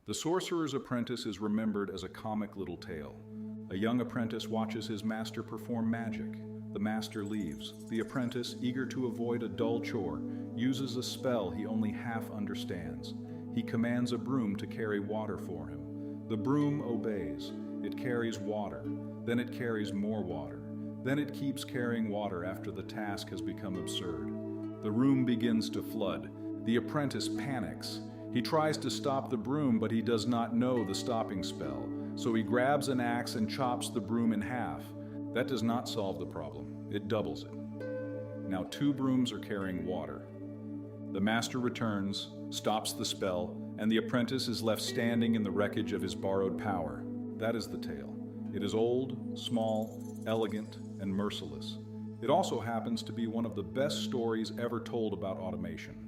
The Sorcerer's Apprentice is remembered as a comic little tale. A young apprentice watches his master perform magic. The master leaves. The apprentice, eager to avoid a dull chore, uses a spell he only half understands. He commands a broom to carry water for him. The broom obeys. It carries water. Then it carries more water. Then it keeps carrying water after the task has become absurd. The room begins to flood. The apprentice panics. He tries to stop the broom, but he does not know the stopping spell, so he grabs an axe and chops the broom in half. That does not solve the problem. It doubles it. Now 2 brooms are carrying water. The master returns, stops the spell, and the apprentice is left standing in the wreckage of his borrowed power. That is the tale. It is old, small, elegant, and merciless. It also happens to be one of the best stories ever told about automation.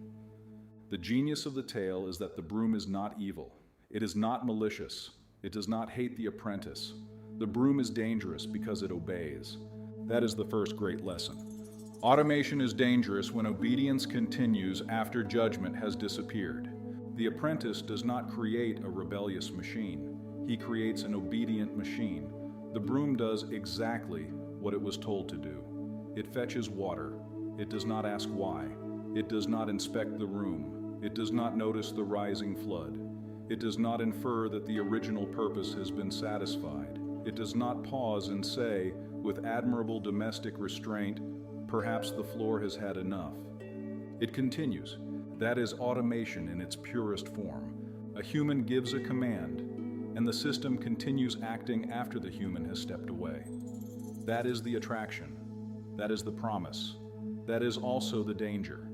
The genius of the tale is that the broom is not evil. It is not malicious. It does not hate the apprentice. The broom is dangerous because it obeys. That is the first great lesson. Automation is dangerous when obedience continues after judgment has disappeared. The apprentice does not create a rebellious machine. He creates an obedient machine. The broom does exactly what it was told to do. It fetches water. It does not ask why. It does not inspect the room. It does not notice the rising flood. It does not infer that the original purpose has been satisfied. It does not pause and say, with admirable domestic restraint, perhaps the floor has had enough. It continues. That is automation in its purest form. A human gives a command, and the system continues acting after the human has stepped away. That is the attraction. That is the promise. That is also the danger.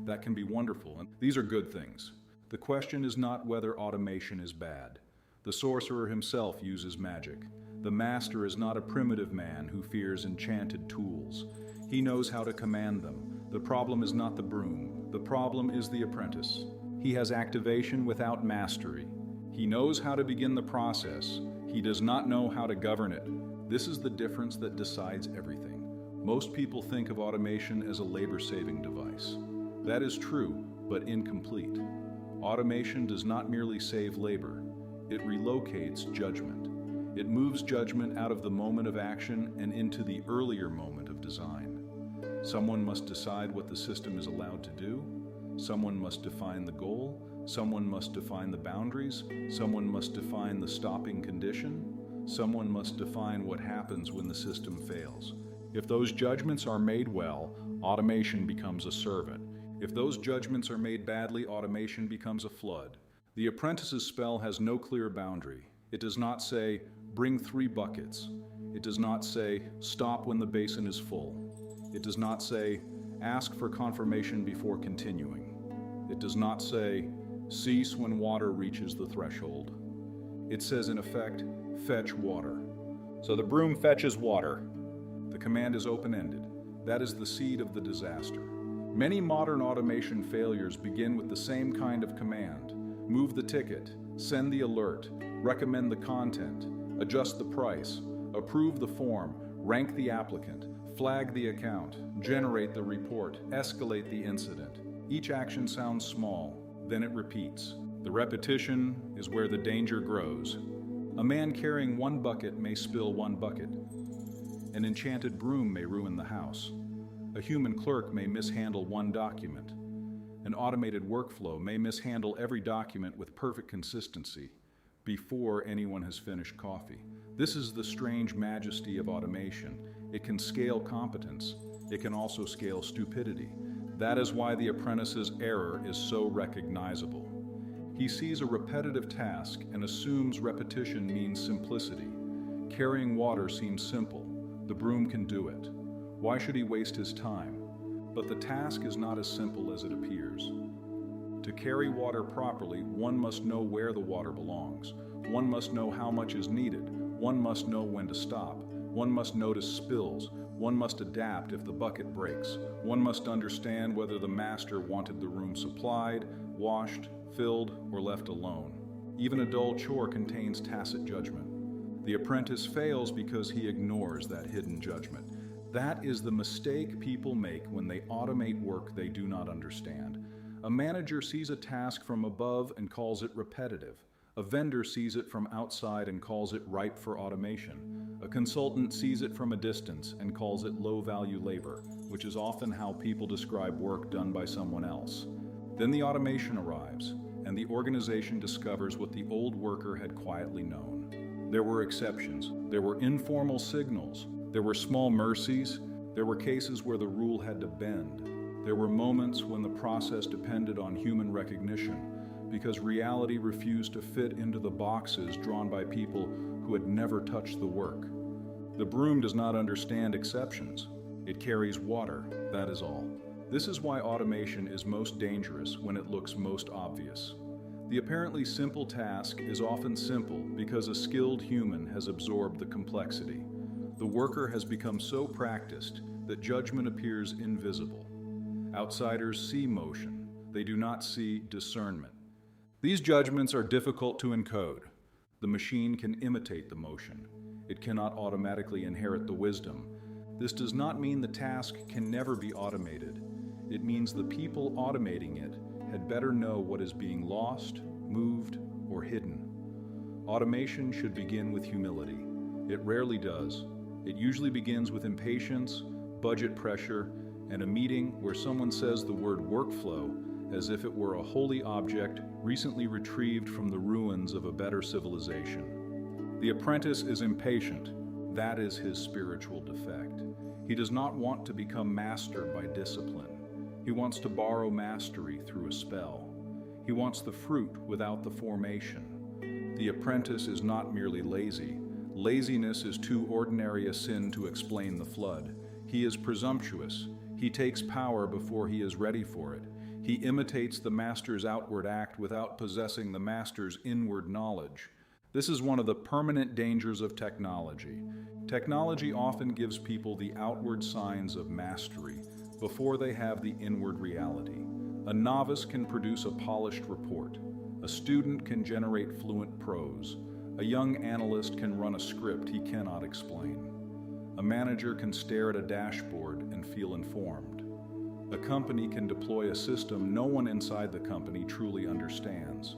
That can be wonderful, and these are good things. The question is not whether automation is bad. The sorcerer himself uses magic. The master is not a primitive man who fears enchanted tools. He knows how to command them. The problem is not the broom. The problem is the apprentice. He has activation without mastery. He knows how to begin the process. He does not know how to govern it. This is the difference that decides everything. Most people think of automation as a labor-saving device. That is true, but incomplete. Automation does not merely save labor. It relocates judgment. It moves judgment out of the moment of action and into the earlier moment of design. Someone must decide what the system is allowed to do. Someone must define the goal. Someone must define the boundaries. Someone must define the stopping condition. Someone must define what happens when the system fails. If those judgments are made well, automation becomes a servant. If those judgments are made badly, automation becomes a flood. The apprentice's spell has no clear boundary. It does not say, bring 3 buckets. It does not say, stop when the basin is full. It does not say, ask for confirmation before continuing. It does not say, cease when water reaches the threshold. It says, in effect, fetch water. So the broom fetches water. The command is open-ended. That is the seed of the disaster. Many modern automation failures begin with the same kind of command. Move the ticket, send the alert, recommend the content, adjust the price, approve the form, rank the applicant, flag the account, generate the report, escalate the incident. Each action sounds small, then it repeats. The repetition is where the danger grows. A man carrying 1 bucket may spill 1 bucket. An enchanted broom may ruin the house. A human clerk may mishandle 1 document. An automated workflow may mishandle every document with perfect consistency before anyone has finished coffee. This is the strange majesty of automation. It can scale competence. It can also scale stupidity. That is why the apprentice's error is so recognizable. He sees a repetitive task and assumes repetition means simplicity. Carrying water seems simple. The broom can do it. Why should he waste his time? But the task is not as simple as it appears. To carry water properly, one must know where the water belongs. One must know how much is needed. One must know when to stop. One must notice spills. One must adapt if the bucket breaks. One must understand whether the master wanted the room supplied, washed, filled, or left alone. Even a dull chore contains tacit judgment. The apprentice fails because he ignores that hidden judgment. That is the mistake people make when they automate work they do not understand. A manager sees a task from above and calls it repetitive. A vendor sees it from outside and calls it ripe for automation. A consultant sees it from a distance and calls it low-value labor, which is often how people describe work done by someone else. Then the automation arrives, and the organization discovers what the old worker had quietly known. There were exceptions. There were informal signals. There were small mercies. There were cases where the rule had to bend. There were moments when the process depended on human recognition, because reality refused to fit into the boxes drawn by people who had never touched the work. The broom does not understand exceptions. It carries water, that is all. This is why automation is most dangerous when it looks most obvious. The apparently simple task is often simple because a skilled human has absorbed the complexity. The worker has become so practiced that judgment appears invisible. Outsiders see motion. They do not see discernment. These judgments are difficult to encode. The machine can imitate the motion. It cannot automatically inherit the wisdom. This does not mean the task can never be automated. It means the people automating it had better know what is being lost, moved, or hidden. Automation should begin with humility. It rarely does. It usually begins with impatience, budget pressure, and a meeting where someone says the word workflow as if it were a holy object recently retrieved from the ruins of a better civilization. The apprentice is impatient. That is his spiritual defect. He does not want to become master by discipline. He wants to borrow mastery through a spell. He wants the fruit without the formation. The apprentice is not merely lazy. Laziness is too ordinary a sin to explain the flood. He is presumptuous. He takes power before he is ready for it. He imitates the master's outward act without possessing the master's inward knowledge. This is one of the permanent dangers of technology. Technology often gives people the outward signs of mastery before they have the inward reality. A novice can produce a polished report. A student can generate fluent prose. A young analyst can run a script he cannot explain. A manager can stare at a dashboard and feel informed. A company can deploy a system no one inside the company truly understands.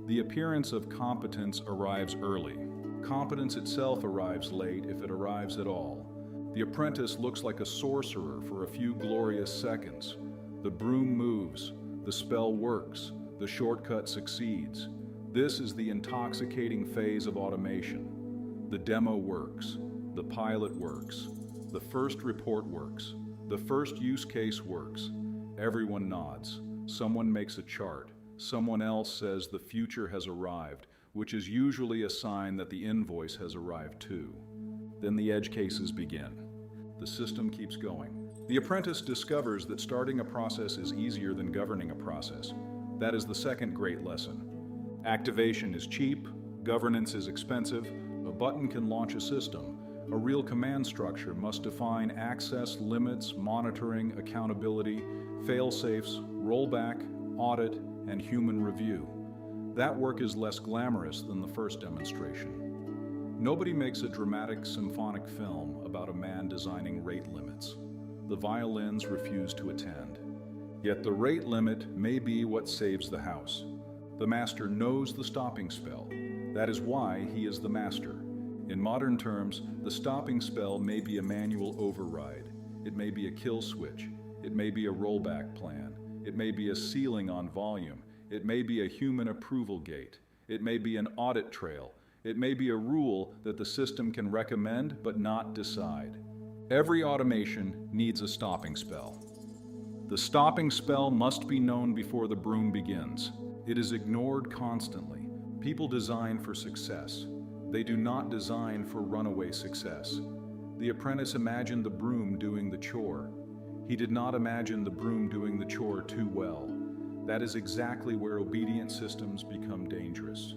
The appearance of competence arrives early. Competence itself arrives late if it arrives at all. The apprentice looks like a sorcerer for a few glorious seconds. The broom moves, the spell works, the shortcut succeeds. This is the intoxicating phase of automation. The demo works, the pilot works, the first report works, the first use case works. Everyone nods. Someone makes a chart. Someone else says the future has arrived, which is usually a sign that the invoice has arrived too. Then the edge cases begin. The system keeps going. The apprentice discovers that starting a process is easier than governing a process. That is the second great lesson. Activation is cheap, governance is expensive, a button can launch a system. A real command structure must define access, limits, monitoring, accountability, fail-safes, rollback, audit, and human review. That work is less glamorous than the first demonstration. Nobody makes a dramatic symphonic film about a man designing rate limits. The violins refuse to attend. Yet the rate limit may be what saves the house. The master knows the stopping spell. That is why he is the master. In modern terms, the stopping spell may be a manual override. It may be a kill switch. It may be a rollback plan. It may be a ceiling on volume. It may be a human approval gate. It may be an audit trail. It may be a rule that the system can recommend but not decide. Every automation needs a stopping spell. The stopping spell must be known before the broom begins. It is ignored constantly. People design for success. They do not design for runaway success. The apprentice imagined the broom doing the chore. He did not imagine the broom doing the chore too well. That is exactly where obedient systems become dangerous.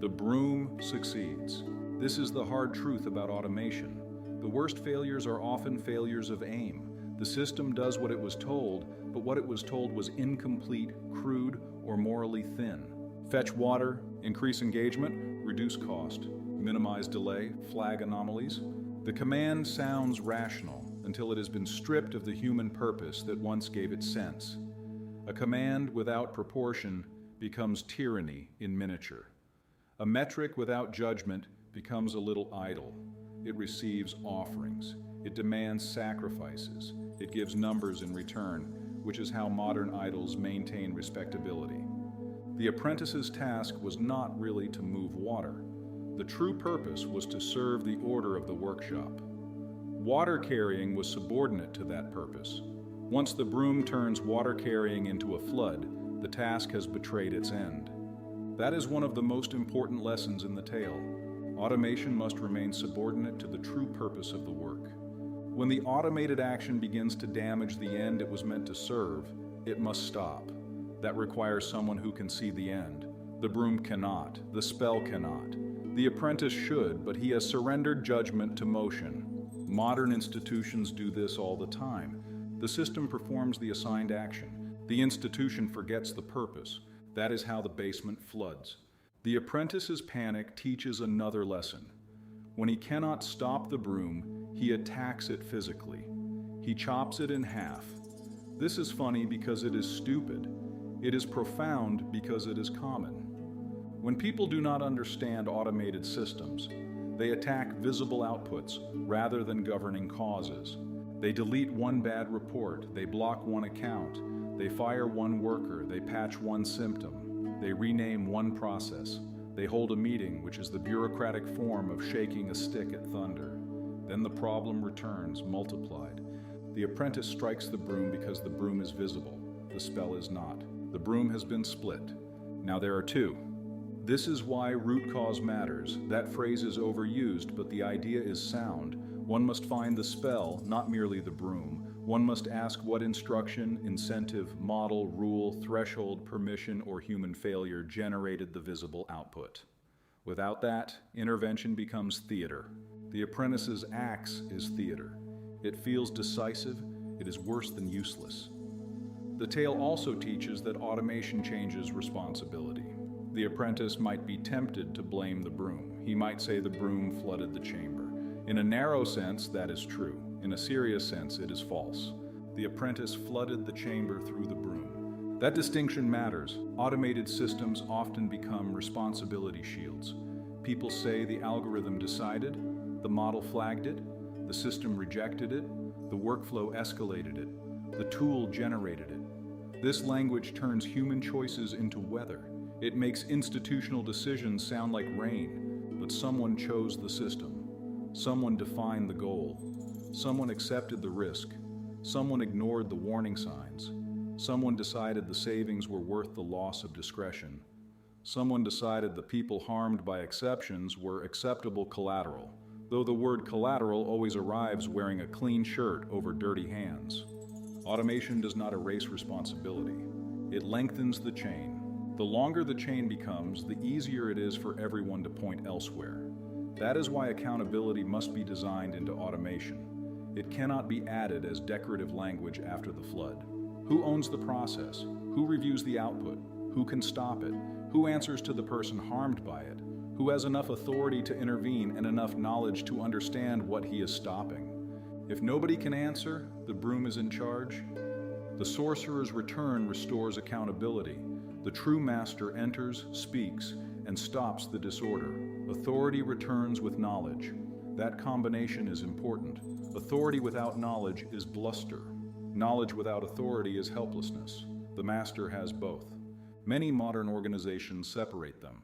The broom succeeds. This is the hard truth about automation. The worst failures are often failures of aim. The system does what it was told, but what it was told was incomplete, crude, or morally thin. Fetch water, increase engagement, reduce cost, minimize delay, flag anomalies. The command sounds rational until it has been stripped of the human purpose that once gave it sense. A command without proportion becomes tyranny in miniature. A metric without judgment becomes a little idol. It receives offerings. It demands sacrifices. It gives numbers in return, which is how modern idols maintain respectability. The apprentice's task was not really to move water. The true purpose was to serve the order of the workshop. Water carrying was subordinate to that purpose. Once the broom turns water carrying into a flood, the task has betrayed its end. That is one of the most important lessons in the tale. Automation must remain subordinate to the true purpose of the work. When the automated action begins to damage the end it was meant to serve, it must stop. That requires someone who can see the end. The broom cannot. The spell cannot. The apprentice should, but he has surrendered judgment to motion. Modern institutions do this all the time. The system performs the assigned action. The institution forgets the purpose. That is how the basement floods. The apprentice's panic teaches another lesson. When he cannot stop the broom, he attacks it physically. He chops it in half. This is funny because it is stupid. It is profound because it is common. When people do not understand automated systems, they attack visible outputs rather than governing causes. They delete one bad report, they block one account, they fire one worker, they patch one symptom, they rename one process, they hold a meeting, which is the bureaucratic form of shaking a stick at thunder. Then the problem returns, multiplied. The apprentice strikes the broom because the broom is visible. The spell is not. The broom has been split. Now there are two. This is why root cause matters. That phrase is overused, but the idea is sound. One must find the spell, not merely the broom. One must ask what instruction, incentive, model, rule, threshold, permission, or human failure generated the visible output. Without that, intervention becomes theater. The apprentice's axe is theater. It feels decisive. It is worse than useless. The tale also teaches that automation changes responsibility. The apprentice might be tempted to blame the broom. He might say the broom flooded the chamber. In a narrow sense, that is true. In a serious sense, it is false. The apprentice flooded the chamber through the broom. That distinction matters. Automated systems often become responsibility shields. People say the algorithm decided, the model flagged it, the system rejected it, the workflow escalated it, the tool generated it. This language turns human choices into weather. It makes institutional decisions sound like rain, but someone chose the system. Someone defined the goal. Someone accepted the risk. Someone ignored the warning signs. Someone decided the savings were worth the loss of discretion. Someone decided the people harmed by exceptions were acceptable collateral, though the word collateral always arrives wearing a clean shirt over dirty hands. Automation does not erase responsibility. It lengthens the chain. The longer the chain becomes, the easier it is for everyone to point elsewhere. That is why accountability must be designed into automation. It cannot be added as decorative language after the flood. Who owns the process? Who reviews the output? Who can stop it? Who answers to the person harmed by it? Who has enough authority to intervene and enough knowledge to understand what he is stopping? If nobody can answer, the broom is in charge. The sorcerer's return restores accountability. The true master enters, speaks, and stops the disorder. Authority returns with knowledge. That combination is important. Authority without knowledge is bluster. Knowledge without authority is helplessness. The master has both. Many modern organizations separate them.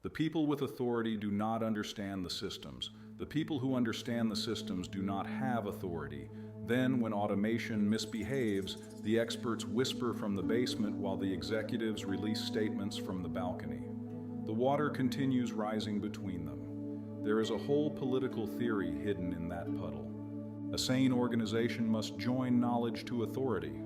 The people with authority do not understand the systems. The people who understand the systems do not have authority. Then, when automation misbehaves, the experts whisper from the basement while the executives release statements from the balcony. The water continues rising between them. There is a whole political theory hidden in that puddle. A sane organization must join knowledge to authority.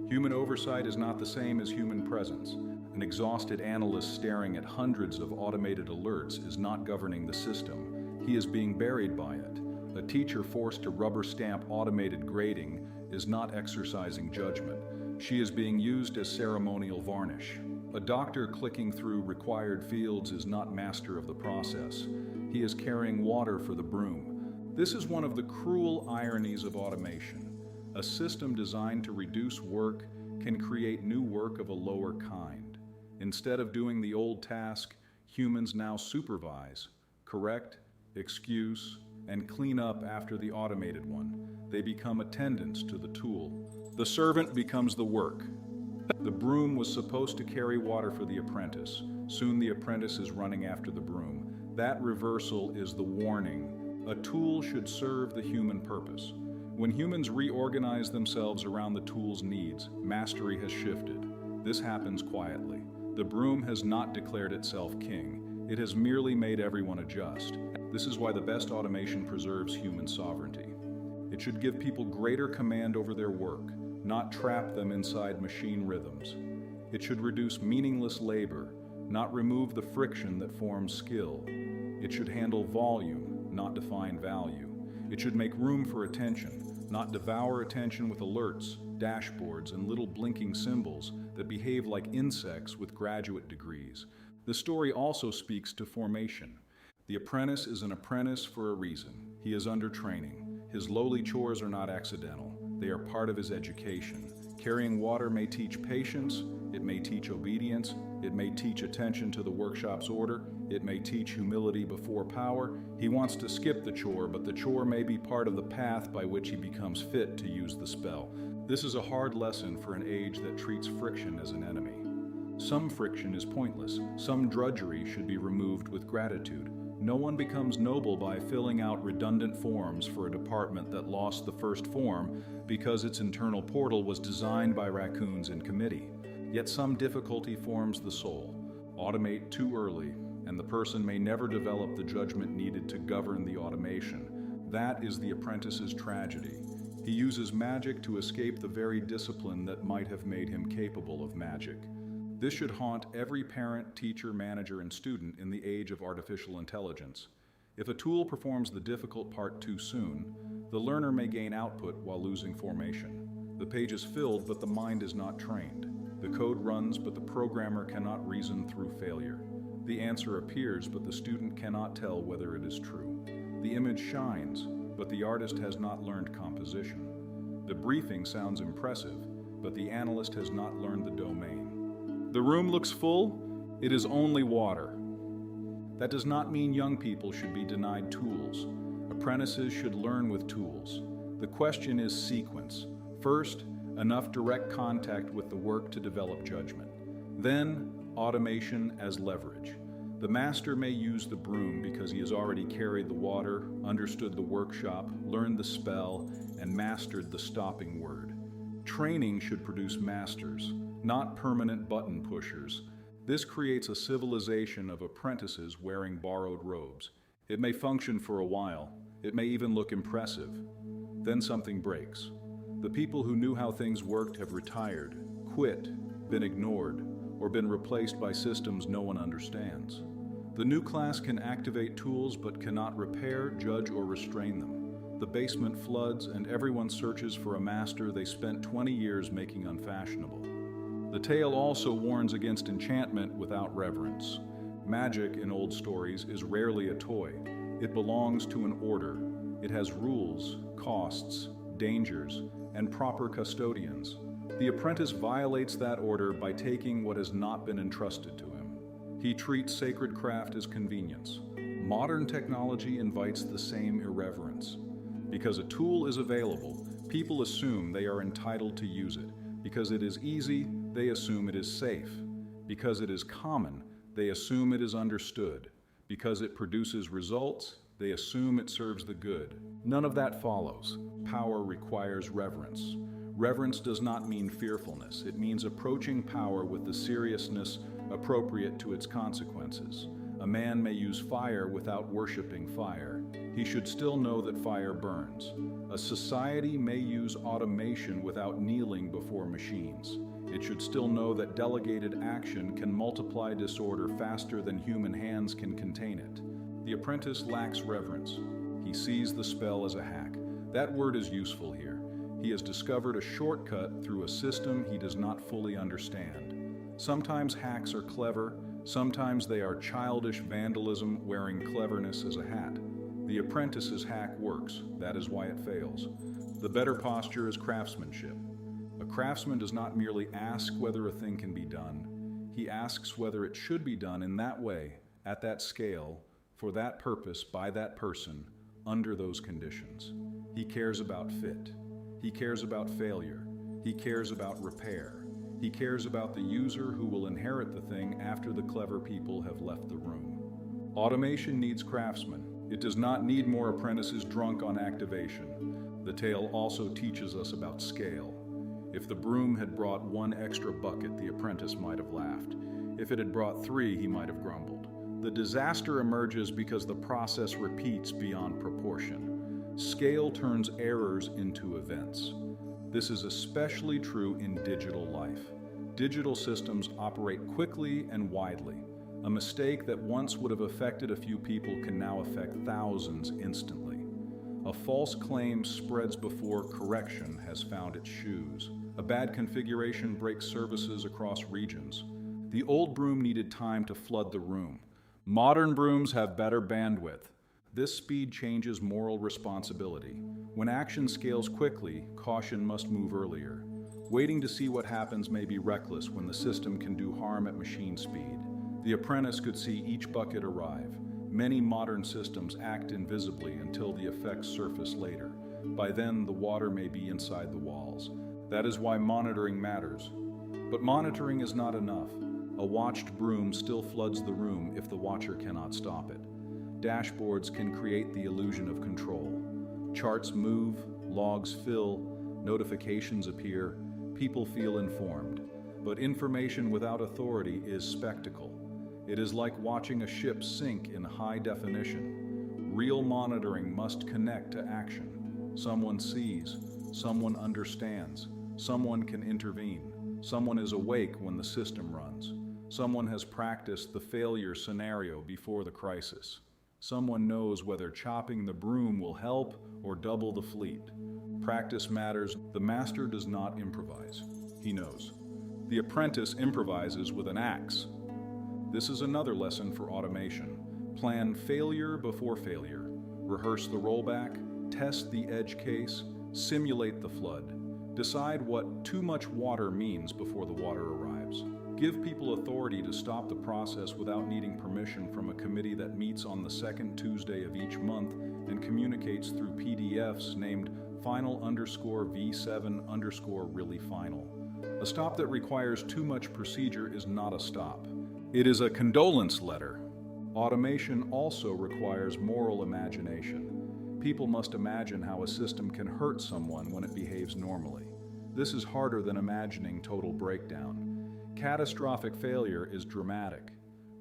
Human oversight is not the same as human presence. An exhausted analyst staring at hundreds of automated alerts is not governing the system. He is being buried by it. A teacher forced to rubber stamp automated grading is not exercising judgment. She is being used as ceremonial varnish. A doctor clicking through required fields is not master of the process. He is carrying water for the broom. This is one of the cruel ironies of automation. A system designed to reduce work can create new work of a lower kind. Instead of doing the old task, Humans now supervise, correct, excuse, and clean up after the automated one. They become attendants to the tool. The servant becomes the work. The broom was supposed to carry water for the apprentice. Soon the apprentice is running after the broom. That reversal is the warning. A tool should serve the human purpose. When humans reorganize themselves around the tool's needs, mastery has shifted. This happens quietly. The broom has not declared itself king. It has merely made everyone adjust. This is why the best automation preserves human sovereignty. It should give people greater command over their work, not trap them inside machine rhythms. It should reduce meaningless labor, not remove the friction that forms skill. It should handle volume, not define value. It should make room for attention, not devour attention with alerts, dashboards, and little blinking symbols that behave like insects with graduate degrees. The story also speaks to formation. The apprentice is an apprentice for a reason. He is under training. His lowly chores are not accidental. They are part of his education. Carrying water may teach patience, it may teach obedience, it may teach attention to the workshop's order, it may teach humility before power. He wants to skip the chore, but the chore may be part of the path by which he becomes fit to use the spell. This is a hard lesson for an age that treats friction as an enemy. Some friction is pointless. Some drudgery should be removed with gratitude. No one becomes noble by filling out redundant forms for a department that lost the first form because its internal portal was designed by raccoons in committee. Yet some difficulty forms the soul. Automate too early, and the person may never develop the judgment needed to govern the automation. That is the apprentice's tragedy. He uses magic to escape the very discipline that might have made him capable of magic. This should haunt every parent, teacher, manager, and student in the age of artificial intelligence. If a tool performs the difficult part too soon, the learner may gain output while losing formation. The page is filled, but the mind is not trained. The code runs, but the programmer cannot reason through failure. The answer appears, but the student cannot tell whether it is true. The image shines, but the artist has not learned composition. The briefing sounds impressive, but the analyst has not learned the domain. The room looks full, it is only water. That does not mean young people should be denied tools. Apprentices should learn with tools. The question is sequence. First, enough direct contact with the work to develop judgment. Then, automation as leverage. The master may use the broom because he has already carried the water, understood the workshop, learned the spell, and mastered the stopping word. Training should produce masters, not permanent button pushers. This creates a civilization of apprentices wearing borrowed robes. It may function for a while. It may even look impressive. Then something breaks. The people who knew how things worked have retired, quit, been ignored, or been replaced by systems no one understands. The new class can activate tools but cannot repair, judge, or restrain them. The basement floods and everyone searches for a master they spent 20 years making unfashionable. The tale also warns against enchantment without reverence. Magic, in old stories, is rarely a toy. It belongs to an order. It has rules, costs, dangers, and proper custodians. The apprentice violates that order by taking what has not been entrusted to him. He treats sacred craft as convenience. Modern technology invites the same irreverence. Because a tool is available, people assume they are entitled to use it. Because it is easy, they assume it is safe. Because it is common, they assume it is understood. Because it produces results, they assume it serves the good. None of that follows. Power requires reverence. Reverence does not mean fearfulness. It means approaching power with the seriousness appropriate to its consequences. A man may use fire without worshiping fire. He should still know that fire burns. A society may use automation without kneeling before machines. It should still know that delegated action can multiply disorder faster than human hands can contain it. The apprentice lacks reverence. He sees the spell as a hack. That word is useful here. He has discovered a shortcut through a system he does not fully understand. Sometimes hacks are clever, sometimes they are childish vandalism wearing cleverness as a hat. The apprentice's hack works, that is why it fails. The better posture is craftsmanship. A craftsman does not merely ask whether a thing can be done, he asks whether it should be done in that way, at that scale, for that purpose, by that person, under those conditions. He cares about fit. He cares about failure. He cares about repair. He cares about the user who will inherit the thing after the clever people have left the room. Automation needs craftsmen. It does not need more apprentices drunk on activation. The tale also teaches us about scale. If the broom had brought one extra bucket, the apprentice might have laughed. If it had brought 3, he might have grumbled. The disaster emerges because the process repeats beyond proportion. Scale turns errors into events. This is especially true in digital life. Digital systems operate quickly and widely. A mistake that once would have affected a few people can now affect thousands instantly. A false claim spreads before correction has found its shoes. A bad configuration breaks services across regions. The old broom needed time to flood the room. Modern brooms have better bandwidth. This speed changes moral responsibility. When action scales quickly, caution must move earlier. Waiting to see what happens may be reckless when the system can do harm at machine speed. The apprentice could see each bucket arrive. Many modern systems act invisibly until the effects surface later. By then, the water may be inside the walls. That is why monitoring matters. But monitoring is not enough. A watched broom still floods the room if the watcher cannot stop it. Dashboards can create the illusion of control. Charts move, logs fill, notifications appear, people feel informed. But information without authority is spectacle. It is like watching a ship sink in high definition. Real monitoring must connect to action. Someone sees, someone understands, someone can intervene. Someone is awake when the system runs. Someone has practiced the failure scenario before the crisis. Someone knows whether chopping the broom will help or double the fleet. Practice matters. The master does not improvise. He knows. The apprentice improvises with an axe. This is another lesson for automation. Plan failure before failure. Rehearse the rollback, test the edge case, simulate the flood. Decide what too much water means before the water arrives. Give people authority to stop the process without needing permission from a committee that meets on the second Tuesday of each month and communicates through PDFs named final_V7_really final. A stop that requires too much procedure is not a stop. It is a condolence letter. Automation also requires moral imagination. People must imagine how a system can hurt someone when it behaves normally. This is harder than imagining total breakdown. Catastrophic failure is dramatic.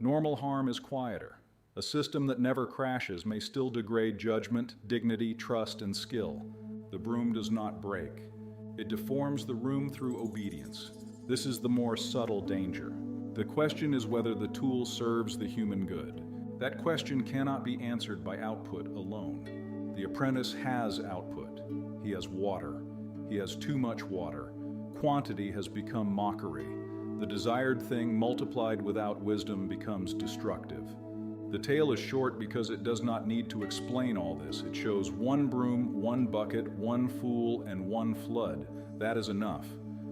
Normal harm is quieter. A system that never crashes may still degrade judgment, dignity, trust, and skill. The broom does not break. It deforms the room through obedience. This is the more subtle danger. The question is whether the tool serves the human good. That question cannot be answered by output alone. The apprentice has output. He has water. He has too much water. Quantity has become mockery. The desired thing multiplied without wisdom becomes destructive. The tale is short because it does not need to explain all this. It shows one broom, one bucket, one fool, and one flood. That is enough.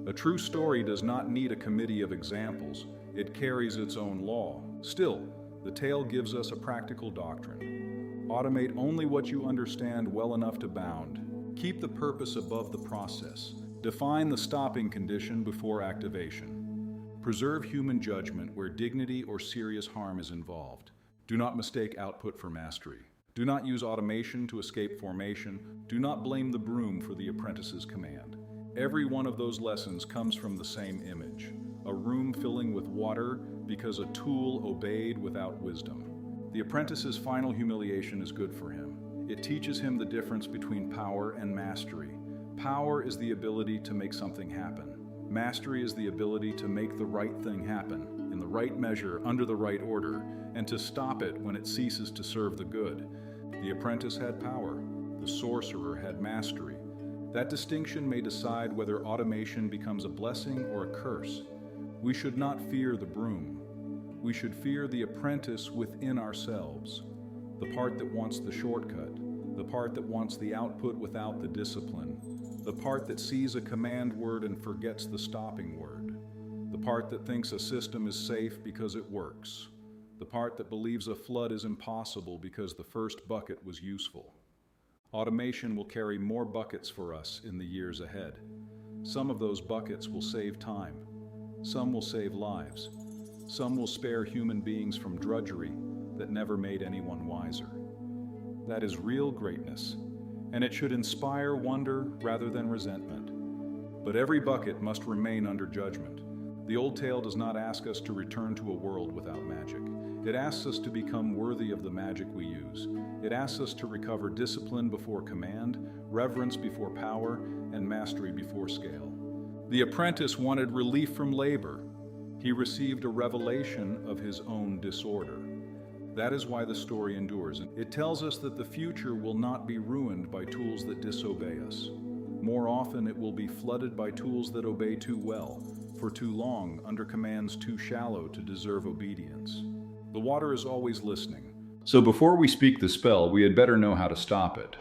A true story does not need a committee of examples. It carries its own law. Still, the tale gives us a practical doctrine. Automate only what you understand well enough to bound. Keep the purpose above the process. Define the stopping condition before activation. Preserve human judgment where dignity or serious harm is involved. Do not mistake output for mastery. Do not use automation to escape formation. Do not blame the broom for the apprentice's command. Every one of those lessons comes from the same image. A room filling with water because a tool obeyed without wisdom. The apprentice's final humiliation is good for him. It teaches him the difference between power and mastery. Power is the ability to make something happen. Mastery is the ability to make the right thing happen, in the right measure, under the right order, and to stop it when it ceases to serve the good. The apprentice had power. The sorcerer had mastery. That distinction may decide whether automation becomes a blessing or a curse. We should not fear the broom. We should fear the apprentice within ourselves, the part that wants the shortcut, the part that wants the output without the discipline, the part that sees a command word and forgets the stopping word, the part that thinks a system is safe because it works, the part that believes a flood is impossible because the first bucket was useful. Automation will carry more buckets for us in the years ahead. Some of those buckets will save time. Some will save lives. Some will spare human beings from drudgery that never made anyone wiser. That is real greatness, and it should inspire wonder rather than resentment. But every bucket must remain under judgment. The old tale does not ask us to return to a world without magic. It asks us to become worthy of the magic we use. It asks us to recover discipline before command, reverence before power, and mastery before scale. The apprentice wanted relief from labor. He received a revelation of his own disorder. That is why the story endures. It tells us that the future will not be ruined by tools that disobey us. More often, it will be flooded by tools that obey too well, for too long, under commands too shallow to deserve obedience. The water is always listening. So before we speak the spell, we had better know how to stop it.